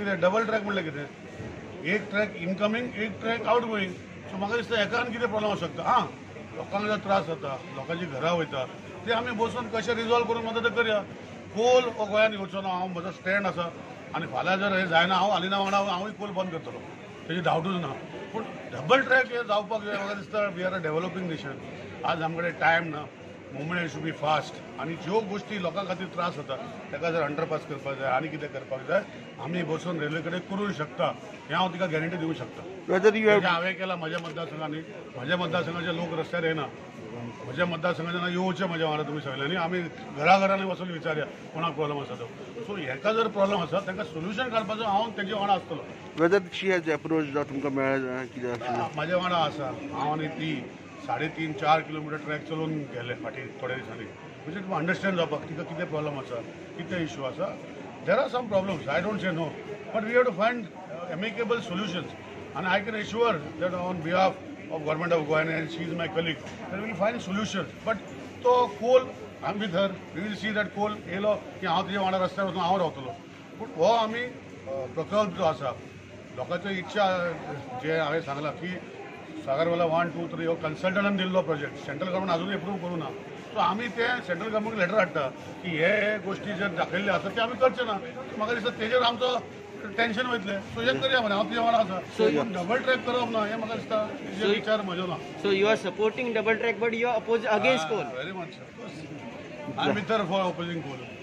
कितें double track म्हणल्यार कितें एक ट्रॅक इनकमिंग एक ट्रॅक आउट गोईंग सो म्हाका दिसता एकान कितें प्रॉब्लम आसूं शकता हां लोकांक जर त्रास जाता लोकांची घरां वयता ते आमी बसून कशें रिजॉल्व करून मदत करया कोल हो गोंयांत येवचो ना हांव म्हजो स्टँड आसा आनी फाल्यां जर हें जायना हांव हालिना वांगडा हांवूय कोल बंद करतलो तेजी डावटूच ना पूण डबल ट्रॅक हे जावपाक जाय म्हाका दिसता we are a developing nation आज आमचे कडेन टायम ना मुवमेंट शूड बी फास्ट आनी ज्यो गोश्टी लोकां खातीर त्रास जाता ताका जर अंडरपास करपाक जाय आनी कितें करपाक जाय आमी बसून रेल्वे कडेन करूंक शकता हें हांव तिका गॅरंटी दिवंक शकता हांवें केलां म्हज्या मतदारसंघांनी म्हज्या मतदारसंघाचे लोक रस्त्यार येना म्हज्या मतदारसंघाच्या येवचे म्हज्या वांगडा तुमी सगळ्यांनी आमी घराघरांनी वचून विचारया कोणाक प्रॉब्लम आसा तो सो हेका जर प्रॉब्लम आसा तांकां सोल्युशन काडपाचो हांव तेजे वांगडा आसतलो वेदर शी हॅज अप्रोच तुमकां मेळ्ळें कितें म्हाज्या वांगडा आसा हांव आनी ती 3.5-4 किलोमिटर ट्रॅक चलोवन गेले फाटीं थोड्या दिसांनी म्हणजे तुका अंडरस्टँड जावपाक तिका कितें प्रॉब्लम आसा कितें इशू आसा there are some problems I don't say no but we have to find amicable solutions and I can assure that on behalf of government of Goa and she is my colleague that we will find solutions but to coal I'm with her we will see that coal yellow की हांव तुजे वांगडा रस्त्यार वचून हांव रावतलो पूण हो आमी प्रकल्प जो आसा लोकांची इच्छा जे हांवें सांगलां की सागरवाला 1, 2, 3 हो कन्सल्टंटान दिल्लो प्रोजेक्ट सेंट्रल गव्हर्मेंट अजून एप्रूव करूं ना सो आमी ते सेंट्रल गव्हर्मेंट लेटर हाडटा की हे गोश्टी जर दाखयल्ले आसा ते आमी करचे ना म्हाका दिसता तेजेर आमचो टेंशन वयतले सो हें करया मरे हांव तुजे वांगडा आसा सो डबल ट्रॅक करप ना हें म्हाका दिसता तेजे विचार म्हजो ना so you are supporting double track but you are oppose against coal very much I am with her for opposing Coal